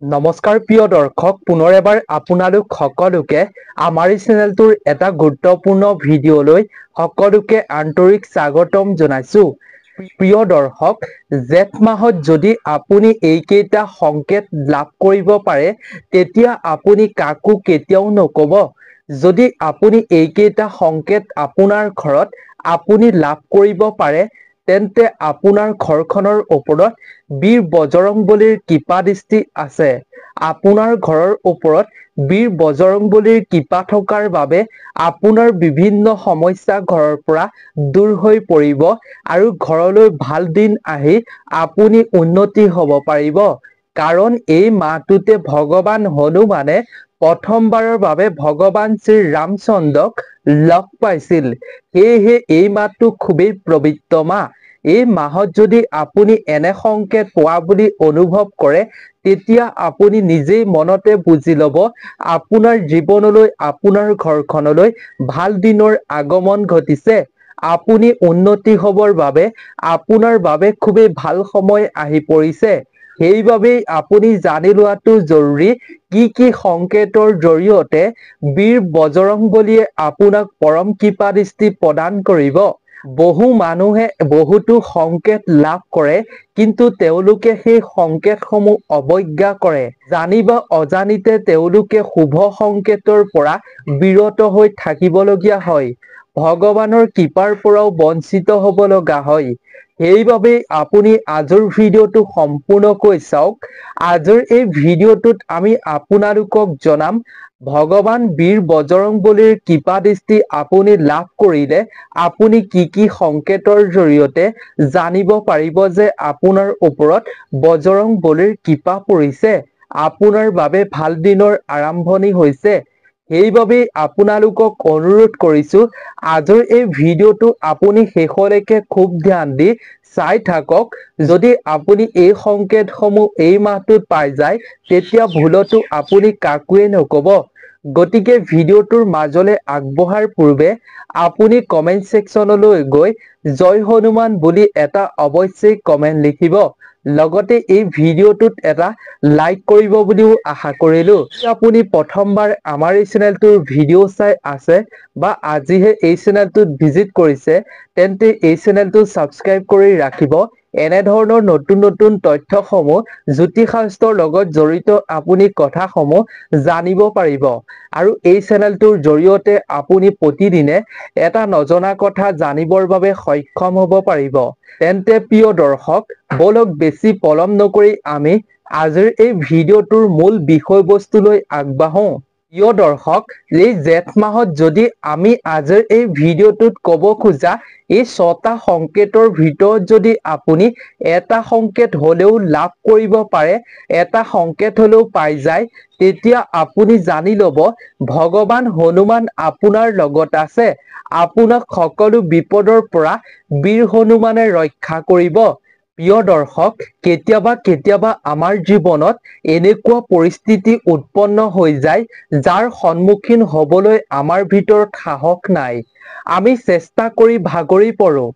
নমস্কাৰ প্ৰিয় দৰ্শক, পুনৰ এবাৰ আপোনালোক সকলোকে আমাৰ এই চেনেলটোৰ এটা গুৰুত্বপূৰ্ণ ভিডিঅ'লৈ সকলোকে আন্তৰিক স্বাগতম জনাইছো। প্ৰিয় দৰ্শক, জেঠ মাহত যদি আপুনি এইকেইটা সংকেত লাভ কৰিব পাৰে, তেতিয়া আপুনি কাকো কেতিয়াও নকব। যদি আপুনি এইকেইটা সংকেত আপোনাৰ ঘৰত আপুনি লাভ কৰিব পাৰে, তেন্তে আপোনাৰ ঘৰখনৰ ওপৰত বীৰ বজৰংবলীৰ কৃপা দৃষ্টি আছে। আপোনাৰ ঘৰৰ ওপৰত বীৰ বজৰংবলীৰ কৃপা থকাৰ বাবে আপোনাৰ বিভিন্ন সমস্যা ঘৰৰ পৰা দূৰ হৈ পৰিব আৰু ঘৰলৈ ভাল দিন আহি আপুনি উন্নতি হ'ব পাৰিব। কাৰণ এই মাহটোতে ভগৱান হনুমানে প্ৰথমবাৰৰ বাবে ভগৱান শ্ৰী ৰামচন্দ্ৰক লগ পাইছিল। সেয়েহে এই মাহটো খুবেই পবিত্ৰ মাহ। এই মাহত যদি আপুনি এনে সংকেত পোৱা বুলি অনুভৱ কৰে, তেতিয়া আপুনি নিজেই মনতে বুজি ল'ব আপোনাৰ জীৱনলৈ, আপোনাৰ ঘৰখনলৈ ভাল দিনৰ আগমন ঘটিছে। আপুনি উন্নতি হ'বৰ বাবে আপোনাৰ বাবে খুবেই ভাল সময় আহি পৰিছে। সেইবাবেই আপুনি জানি লোৱাটো জৰুৰী, কি সংকেতৰ জৰিয়তে বীৰ বজৰংবলীয়ে আপোনাক পৰম কৃপা দৃষ্টি প্ৰদান কৰিব। বহু মানুহে বহুতো সংকেত লাভ কৰে, কিন্তু তেওঁলোকে সেই সংকেতসমূহ অৱজ্ঞা কৰে। জানি বা অজানিতে তেওঁলোকে শুভ সংকেতৰ পৰা বিৰত হৈ থাকিবলগীয়া হয়। ভগৱানৰ কৃপাৰ পৰাও বঞ্চিত হ'ব লগা হয়। সেইবাবেই আপুনি আজিৰ ভিডিঅ'টো সম্পূৰ্ণকৈ চাওক। আজিৰ এই ভিডিঅ'টোত আমি আপোনালোকক জনাম, ভগৱান বীৰ বজৰংবলীৰ কৃপা দৃষ্টি আপুনি লাভ কৰিলে আপুনি কি সংকেতৰ জৰিয়তে জানিব পাৰিব যে আপোনাৰ ওপৰত বজৰংবলীৰ কৃপা পৰিছে, আপোনাৰ বাবে ভাল দিনৰ আৰম্ভণি হৈছে। সেইবাবেই আপোনালোকক অনুৰোধ কৰিছো, আজিৰ এই ভিডিঅ'টো আপুনি শেষলৈকে খুব ধ্যান দি চাই থাকক। যদি আপুনি এই সংকেতসমূহ এই মাহটোত পাই যায়, তেতিয়া ভুলতো আপুনি কাকোৱে নকব। গতিকে ভিডিঅ'টোৰ মাজলৈ আগবঢ়াৰ পূৰ্বে আপুনি কমেন্ট ছেকশ্যনলৈ গৈ জয় হনুমান বুলি এটা অৱশ্যেই কমেন্ট লিখিব। লগতে এই ভিডিঅ'টোত এটা লাইক কৰিব বুলিও আশা কৰিলো। আপুনি প্ৰথমবাৰ আমাৰ এই চেনেলটোৰ ভিডিঅ' চাই আছে বা আজিহে এই চেনেলটোত ভিজিট কৰিছে, তেন্তে এই চেনেলটো ছাবস্ক্ৰাইব কৰি ৰাখিব। এনেধৰণৰ নতুন নতুন তথ্যসমূহ জ্যোতিষ শাস্ত্ৰৰ লগত জড়িত আপুনি কথাসমূহ জানিব পাৰিব। আৰু এই চেনেলটোৰ জৰিয়তে আপুনি প্ৰতিদিনে এটা নজনা কথা জানিবৰ বাবে সক্ষম হ'ব পাৰিব। তেন্তে প্ৰিয় দৰ্শক, বলক বেছি পলম নকৰি আমি আজিৰ এই ভিডিঅ'টোৰ মূল বিষয়বস্তুলৈ আগবাঢ়ো। প্ৰিয় দৰ্শক, এই জেঠ মাহত যদি আমি আজিৰ এই ভিডিঅ'টোত ক'ব খোজা এই 6টা সংকেতৰ ভিতৰত যদি আপুনি এটা সংকেত হ'লেও লাভ কৰিব পাৰে, এটা সংকেত হ'লেও পাই যায়, তেতিয়া আপুনি জানি ল'ব ভগৱান হনুমান আপোনাৰ লগত আছে। আপোনাক সকলো বিপদৰ পৰা বীৰ হনুমানে ৰক্ষা কৰিব। প্ৰিয় দৰ্শক, কেতিয়াবা আমাৰ জীৱনত এনেকুৱা পৰিস্থিতি উৎপন্ন হৈ যায়, যাৰ সন্মুখীন হ'বলৈ আমাৰ ভিতৰত সাহস নাই। আমি চেষ্টা কৰি ভাগৰি পৰো।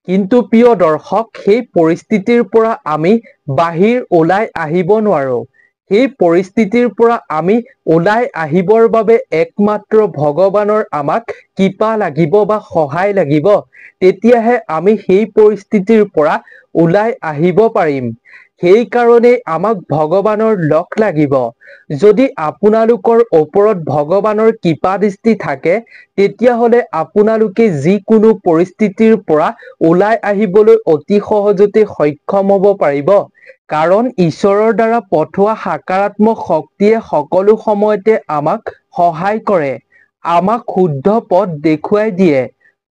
কিন্তু প্ৰিয় দৰ্শক, সেই পৰিস্থিতিৰ পৰা আমি বাহিৰ ওলাই আহিব নোৱাৰো। সেই পৰিস্থিতিৰ পৰা আমি ওলাই আহিবৰ বাবে একমাত্ৰ ভগৱানৰ আমাক কৃপা লাগিব বা সহায় লাগিব। তেতিয়াহে আমি সেই পৰিস্থিতিৰ পৰা ওলাই আহিব পাৰিম। সেইকাৰণেই আমাক ভগৱানৰ লগ লাগিব। যদি আপোনালোকৰ ওপৰত ভগৱানৰ কৃপা দৃষ্টি থাকে, তেতিয়াহ'লে আপোনালোকে যিকোনো পৰিস্থিতিৰ পৰা ওলাই আহিবলৈ অতি সহজতে সক্ষম হ'ব পাৰিব। কাৰণ ঈশ্বৰৰ দ্বাৰা পঠোৱা সকাৰাত্মক শক্তিয়ে সকলো সময়তে আমাক সহায় কৰে, আমাক শুদ্ধ পথ দেখুৱাই দিয়ে।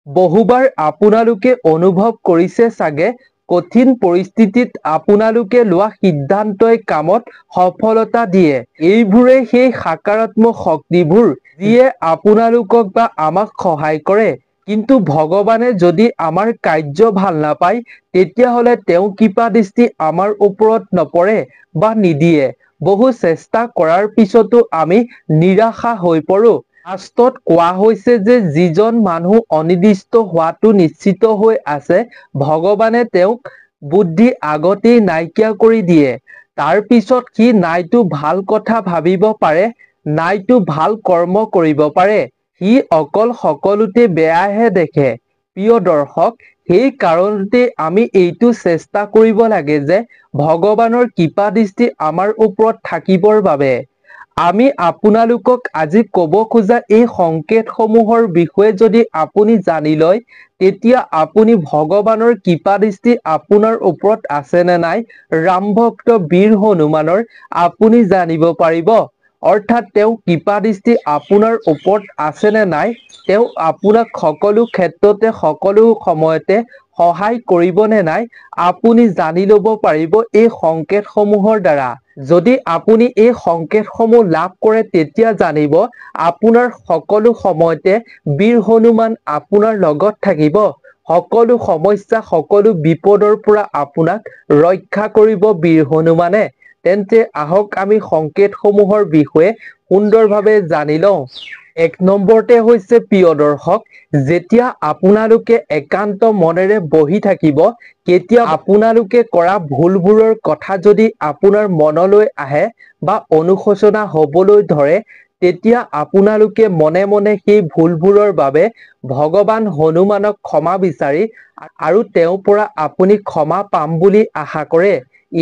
বহুবাৰ আপোনালোকে অনুভৱ কৰিছে চাগে, কঠিন পৰিস্থিতিত আপোনালোকে লোৱা সিদ্ধান্তই কামত সফলতা দিয়ে। এইবোৰেই সেই সকাৰাত্মক শক্তিবোৰ যিয়ে আপোনালোকক বা আমাক সহায় কৰে। কিন্তু ভগৱানে যদি আমাৰ কাৰ্য ভাল নাপায়, তেতিয়াহ'লে তেওঁ কৃপা দৃষ্টি আমাৰ ওপৰত নপৰে বা নিদিয়ে। বহু চেষ্টা কৰাৰ পিছতো আমি নিৰাশা হৈ পৰো। শাস্ত্ৰত কোৱা হৈছে যে যিজন মানুহ অনিৰ্দিষ্ট হোৱাটো নিশ্চিত হৈ আছে, ভগৱানে তেওঁক বুদ্ধি আগতেই নাইকিয়া কৰি দিয়ে। তাৰ পিছত সি নাইতো ভাল কথা ভাবিব পাৰে, নাইতো ভাল কৰ্ম কৰিব পাৰে। সি অকল সকলোতে বেয়াহে দেখে। প্ৰিয় দৰ্শক, সেই কাৰণতে আমি এইটো চেষ্টা কৰিব লাগে যে ভগৱানৰ কৃপা দৃষ্টি আমাৰ ওপৰত থাকিবৰ বাবে। আমি আপোনালোকক আজি ক'ব খোজা এই সংকেতসমূহৰ বিষয়ে যদি আপুনি জানি লয়, তেতিয়া আপুনি ভগৱানৰ কৃপা দৃষ্টি আপোনাৰ ওপৰত আছে নে নাই, ৰাম ভক্ত বীৰ হনুমানৰ আপুনি জানিব পাৰিব। অৰ্থাৎ তেওঁ কৃপা দৃষ্টি আপোনাৰ ওপৰত আছে নে নাই, তেওঁ আপোনাক সকলো ক্ষেত্ৰতে সকলো সময়তে সহায় কৰিব নে নাই, আপুনি জানি ল'ব পাৰিব এই সংকেতসমূহৰ দ্বাৰা। যদি আপুনি এই সংকেতসমূহ লাভ কৰে, তেতিয়া জানিব আপোনাৰ সকলো সময়তে বীৰ হনুমান আপোনাৰ লগত থাকিব। সকলো সমস্যা, সকলো বিপদৰ পৰা আপোনাক ৰক্ষা কৰিব বীৰ হনুমানে। তেন্তে আহক আমি সংকেতসমূহৰ বিষয়ে সুন্দৰভাৱে জানি লওঁ। 1 নম্বৰতে হৈছে প্ৰিয় দৰ্শক, যেতিয়া আপোনালোকে একান্ত মনেৰে বহি থাকিব, কেতিয়া আপোনালোকে কৰা ভুলবোৰৰ কথা যদি আপোনাৰ মনলৈ আহে বা অনুশোচনা হ'বলৈ ধৰে, তেতিয়া আপোনালোকে মনে মনে সেই ভুলবোৰৰ বাবে ভগৱান হনুমানক ক্ষমা বিচাৰি আৰু তেওঁৰ পৰা আপুনি ক্ষমা পাম বুলি আশা কৰে।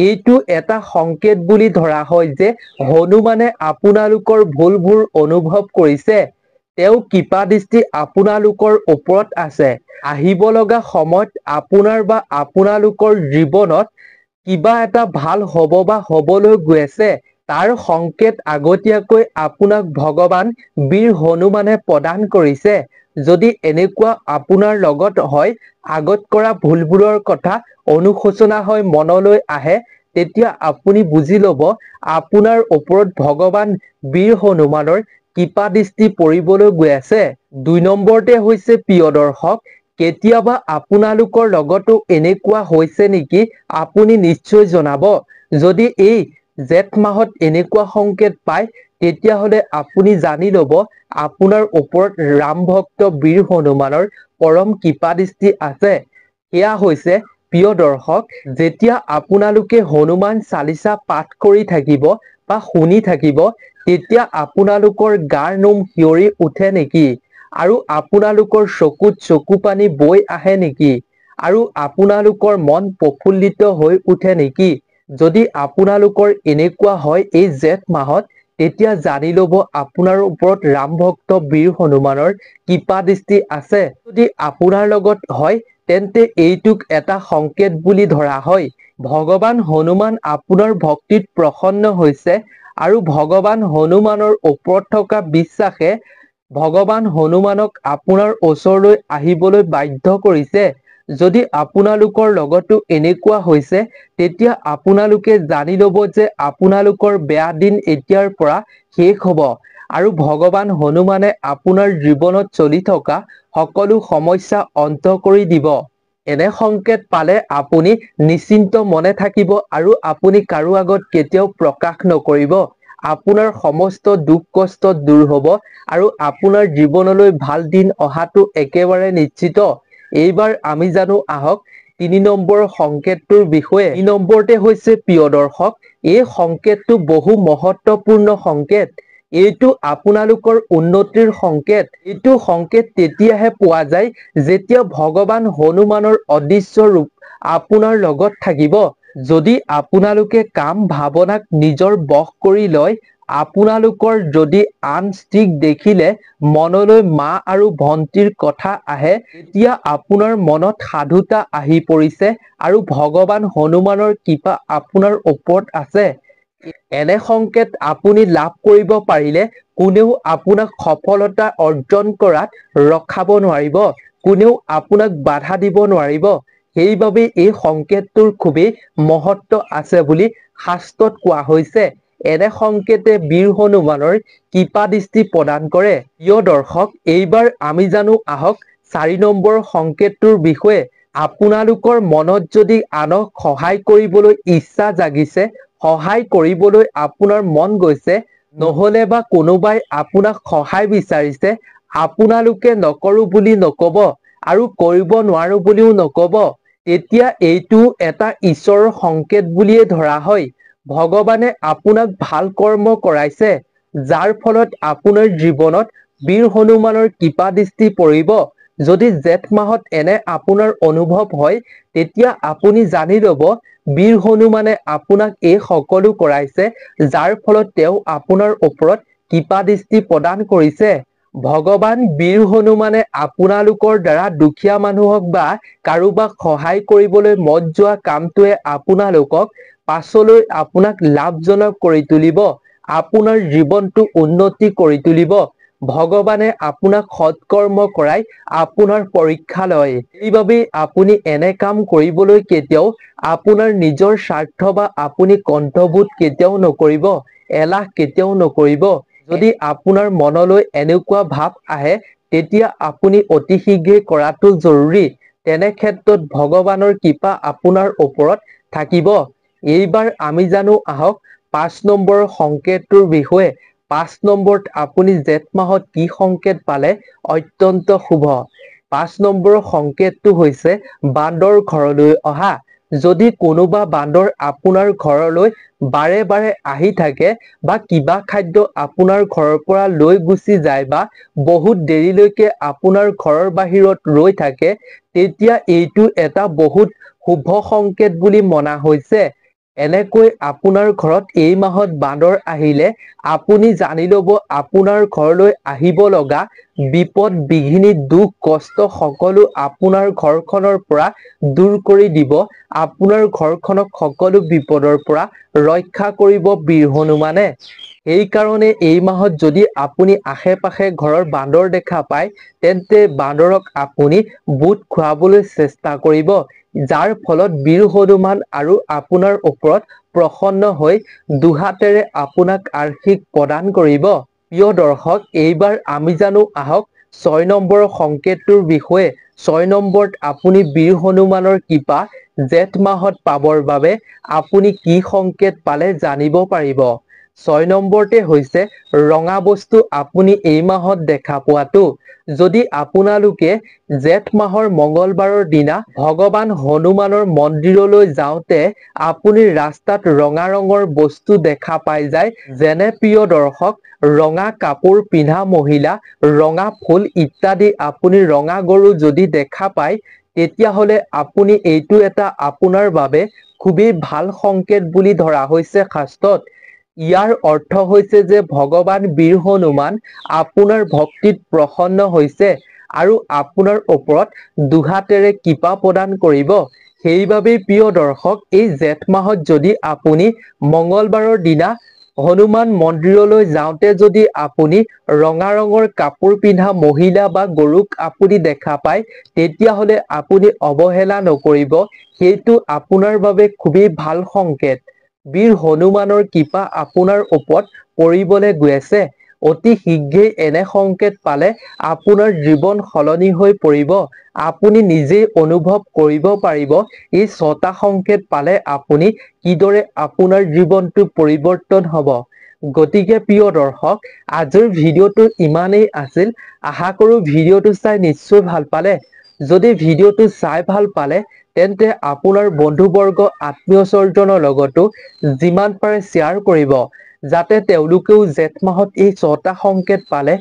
এইটো এটা সংকেত বুলি ধৰা হয় যে হনুমানে আপোনালোকৰ ভুলবোৰ অনুভৱ কৰিছে। তেওঁ কৃপা দৃষ্টি আপোনালোকৰ ওপৰত আছে। আহিব লগা সময়ত আপোনাৰ বা আপোনালোকৰ জীৱনত কিবা এটা ভাল হ'ব বা হ'বলৈ গৈ আছে, তাৰ সংকেত আগতীয়াকৈ আপোনাক ভগৱান বীৰ হনুমানে প্ৰদান কৰিছে। যদি এনেকুৱা আপোনাৰ লগত হয়, আগত কৰা ভুলবোৰৰ কথা অনুশোচনা হৈ মনলৈ আহে, তেতিয়া আপুনি বুজি ল'ব আপোনাৰ ওপৰত ভগৱান বীৰ হনুমানৰ কৃপা দৃষ্টি পৰিবলৈ গৈ আছে। 2 নম্বৰতে হৈছে প্ৰিয় দৰ্শক, কেতিয়াবা আপোনালোকৰ লগতো এনেকুৱা হৈছে নেকি, আপুনি নিশ্চয় জনাব। যদি এই জেঠ মাহত এনেকুৱা সংকেত পায়, তেতিয়াহ'লে আপুনি জানি ল'ব আপোনাৰ ওপৰত ৰাম ভক্ত বীৰ হনুমানৰ পৰম কৃপা দৃষ্টি আছে। সেয়া হৈছে প্ৰিয় দৰ্শক, যেতিয়া আপোনালোকে হনুমান চালিচা পাঠ কৰি থাকিব বা শুনি থাকিব, তেতিয়া আপোনালোকৰ গাৰ নোম শিয়ৰি উঠে নেকি? আৰু আপোনালোকৰ চকুত চকু পানী বৈ আহে নেকি? আৰু আপোনালোকৰ মন প্ৰফুল্লিত হৈ উঠে নেকি? যদি আপোনালোকৰ এনেকুৱা হয় এই জেঠ মাহত, তেতিয়া জানি ল'ব আপোনাৰ ওপৰত ৰাম ভক্ত বীৰ হনুমানৰ কৃপা দৃষ্টি আছে। যদি আপোনাৰ লগত হয়, তেন্তে এইটোক এটা সংকেত বুলি ধৰা হয়। ভগৱান হনুমান আপোনাৰ ভক্তিত প্ৰসন্ন হৈছে আৰু ভগৱান হনুমানৰ ওপৰত থকা বিশ্বাসে ভগৱান হনুমানক আপোনাৰ ওচৰলৈ আহিবলৈ বাধ্য কৰিছে। যদি আপোনালোকৰ লগতো এনেকুৱা হৈছে, তেতিয়া আপোনালোকে জানি ল'ব যে আপোনালোকৰ বেয়া দিন এতিয়াৰ পৰা শেষ হ'ব আৰু ভগৱান হনুমানে আপোনাৰ জীৱনত চলি থকা সকলো সমস্যা অন্ত কৰি দিব। এনে সংকেত পালে আপুনি নিশ্চিন্ত মনে থাকিব আৰু আপুনি কাৰো আগত কেতিয়াও প্ৰকাশ নকৰিব। আপোনাৰ সমস্ত দুখ কষ্ট দূৰ হ'ব আৰু আপোনাৰ জীৱনলৈ ভাল দিন অহাটো একেবাৰে নিশ্চিত। এইবাৰ আমি জানো আহক 3 নম্বৰ সংকেতটোৰ বিষয়ে। 3 নম্বৰতে হৈছে প্ৰিয় দৰ্শক, এই সংকেতটো বহু মহত্বপূৰ্ণ সংকেত। এইটো আপোনালোকৰ উন্নতিৰ সংকেত। এইটো সংকেত তেতিয়াহে পোৱা যায় যেতিয়া ভগৱান হনুমানৰ অদৃশ্য ৰূপ আপোনাৰ লগত থাকিব। যদি আপোনালোকে কাম ভাৱনাক নিজৰ বশ কৰি লয়, আপোনালোকৰ যদি আন স্ত্ৰীক দেখিলে মনলৈ মা আৰু ভন্টিৰ কথা আহে, তেতিয়া আপোনাৰ মনত সাধুতা আহি পৰিছে আৰু ভগৱান হনুমানৰ কৃপা আপোনাৰ ওপৰত আছে। এনে সংকেত আপুনি লাভ কৰিব পাৰিলে কোনেও আপোনাক সফলতা অৰ্জন কৰাত ৰখাব নোৱাৰিব, কোনেও আপোনাক বাধা দিব নোৱাৰিব। সেইবাবে এই সংকেতটোৰ খুবেই মহত্ব আছে বুলি শাস্ত্ৰত কোৱা হৈছে। এনে সংকেতে বীৰ হনুমানৰ কৃপা দৃষ্টি প্ৰদান কৰে। প্ৰিয় দৰ্শক, এইবাৰ আমি জানো আহক 4 নম্বৰ সংকেতটোৰ বিষয়ে। আপোনালোকৰ মনত যদি আনক সহায় কৰিবলৈ ইচ্ছা জাগিছে, সহায় কৰিবলৈ আপোনাৰ মন গৈছে, নহ'লে বা কোনোবাই আপোনাক সহায় বিচাৰিছে, আপোনালোকে নকৰো বুলি নক'ব আৰু কৰিব নোৱাৰো বুলিও নক'ব। তেতিয়া এইটো এটা ঈশ্বৰৰ সংকেত বুলিয়ে ধৰা হয়। ভগৱানে আপোনাক ভাল কৰ্ম কৰাইছে, যাৰ ফলত আপোনাৰ জীৱনত বীৰ হনুমানৰ কৃপা দৃষ্টি পৰিব। যদি জেঠ মাহত এনে আপোনাৰ অনুভৱ হয়, তেতিয়া আপুনি জানি ল'ব বীৰ হনুমানে আপোনাক এই সকলো কৰাইছে, যাৰ ফলত তেওঁ আপোনাৰ ওপৰত কৃপা দৃষ্টি প্ৰদান কৰিছে। ভগৱান বীৰ হনুমানে আপোনালোকৰ দ্বাৰা দুখীয়া মানুহক বা কাৰোবাক সহায় কৰিবলৈ মন যোৱা কামটোৱে আপোনালোকক পাছলৈ আপোনাক লাভজনক কৰি তুলিব, আপোনাৰ জীৱনটো উন্নতি কৰি তুলিব। ভগৱানে আপোনাক সৎকৰ্ম কৰাই আপোনাৰ পৰীক্ষা লয়। সেইবাবেই আপুনি এনে কাম কৰিবলৈ কেতিয়াও আপোনাৰ নিজৰ স্বাৰ্থ বা আপুনি কণ্ঠবোধ কেতিয়াও নকৰিব, এলাহ কেতিয়াও নকৰিব। যদি আপোনাৰ মনলৈ এনেকুৱা ভাৱ আহে, তেতিয়া আপুনি অতি শীঘ্ৰে কৰাটো জৰুৰী। তেনে ক্ষেত্ৰত ভগৱানৰ কৃপা আপোনাৰ ওপৰত থাকিব। এইবাৰ আমি জানো আহক 5 নম্বৰৰ সংকেতটোৰ বিষয়ে। 5 নম্বৰত আপুনি জেঠ মাহত কি সংকেত পালে অত্যন্ত শুভ। 5 নম্বৰৰ সংকেতটো হৈছে বান্দৰ ঘৰলৈ অহা। যদি কোনোবা বান্দৰ আপোনাৰ ঘৰলৈ বাৰে বাৰে আহি থাকে বা কিবা খাদ্য আপোনাৰ ঘৰৰ পৰা লৈ গুচি যায় বা বহুত দেৰিলৈকে আপোনাৰ ঘৰৰ বাহিৰত ৰৈ থাকে, তেতিয়া এইটো এটা বহুত শুভ সংকেত বুলি মনা হৈছে। এনেকৈ আপোনাৰ ঘৰত এই মাহত বান্দৰ আহিলে আপুনি জানি ল'ব আপোনাৰ ঘৰলৈ আহিব লগা বিপদ বিঘিনি দুখ কষ্ট সকলো আপোনাৰ ঘৰখনৰ পৰা দূৰ কৰি দিব, আপোনাৰ ঘৰখনক সকলো বিপদৰ পৰা ৰক্ষা কৰিব বীৰ হনুমানে। সেইকাৰণে এই মাহত যদি আপুনি আশে পাশে ঘৰৰ বান্দৰ দেখা পায়, তেন্তে বান্দৰক আপুনি বুট খুৱাবলৈ চেষ্টা কৰিব, যাৰ ফলত বীৰ হনুমান আৰু আপোনাৰ ওপৰত প্ৰসন্ন হৈ দুহাতেৰে আপোনাক আশীষ প্ৰদান কৰিব। প্ৰিয় দৰ্শক, এইবাৰ আমি জানো আহক 6 নম্বৰৰ সংকেতটোৰ বিষয়ে। 6 নম্বৰত আপুনি বীৰ হনুমানৰ কৃপা জেঠ মাহত পাবৰ বাবে আপুনি কি সংকেত পালে জানিব পাৰিব। 6 নম্বৰতে হৈছে ৰঙা বস্তু আপুনি এই মাহত দেখা পোৱাটো। যদি আপোনালোকে জেঠ মাহৰ মঙ্গলবাৰৰ দিনা ভগৱান হনুমানৰ মন্দিৰলৈ যাওঁতে আপুনি ৰাস্তাত ৰঙা ৰঙৰ বস্তু দেখা পাই যায়, যেনে প্ৰিয় দৰ্শক ৰঙা কাপোৰ পিন্ধা মহিলা, ৰঙা ফুল ইত্যাদি আপুনি ৰঙা গৰু যদি দেখা পায়, তেতিয়াহ'লে আপুনি এইটো এটা আপোনাৰ বাবে খুবেই ভাল সংকেত বুলি ধৰা হৈছে শাস্ত্ৰত। ইয়াৰ অৰ্থ হৈছে যে ভগৱান বীৰ হনুমান আপোনাৰ ভক্তিত প্ৰসন্ন হৈছে আৰু আপোনাৰ ওপৰত দুহাতেৰে কৃপা প্ৰদান কৰিব। সেইবাবেই প্ৰিয় দৰ্শক, এই জেঠ মাহত যদি আপুনি মঙ্গলবাৰৰ দিনা হনুমান মন্দিৰলৈ যাওঁতে যদি আপুনি ৰঙা ৰঙৰ কাপোৰ পিন্ধা মহিলা বা গৰুক আপুনি দেখা পায়, তেতিয়াহ'লে আপুনি অৱহেলা নকৰিব, সেইটো আপোনাৰ বাবে খুবেই ভাল সংকেত। বীৰ হনুমানৰ কৃপা আপোনাৰ ওপৰত পৰিবলৈ গৈ আছে। অতি শীঘ্ৰেই এনে সংকেত পালে আপোনাৰ জীৱন সলনি হৈ পৰিব। আপুনি নিজেই অনুভৱ কৰিব পাৰিব এই 6টা সংকেত পালে আপুনি কিদৰে আপোনাৰ জীৱনটো পৰিৱৰ্তন হ'ব। গতিকে প্ৰিয় দৰ্শক, আজিৰ ভিডিঅ'টো ইমানেই আছিল। আশা কৰোঁ ভিডিঅ'টো চাই নিশ্চয় ভাল পালে। যদি ভিডিঅ'টো চাই ভাল পালে, তেন্তে আপোনাৰ বন্ধুবৰ্গ আত্মীয় স্বজনৰ লগতো যিমান পাৰে শ্বেয়াৰ কৰিব, যাতে তেওঁলোকেও জেঠ মাহত এই 6টা সংকেত পালে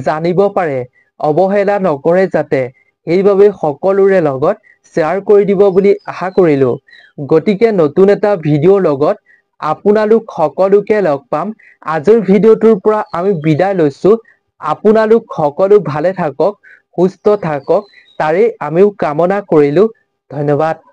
জানিব পাৰে, অৱহেলা নকৰে যাতে। সেইবাবে সকলোৰে লগত শ্বেয়াৰ কৰি দিব বুলি আশা কৰিলোঁ। গতিকে নতুন এটা ভিডিঅ'ৰ লগত আপোনালোক সকলোকে লগ পাম। আজিৰ ভিডিঅ'টোৰ পৰা আমি বিদায় লৈছোঁ। আপোনালোক সকলো ভালে থাকক, সুস্থ থাকক, তাৰেই আমিও কামনা কৰিলোঁ। ধন্যবাদ।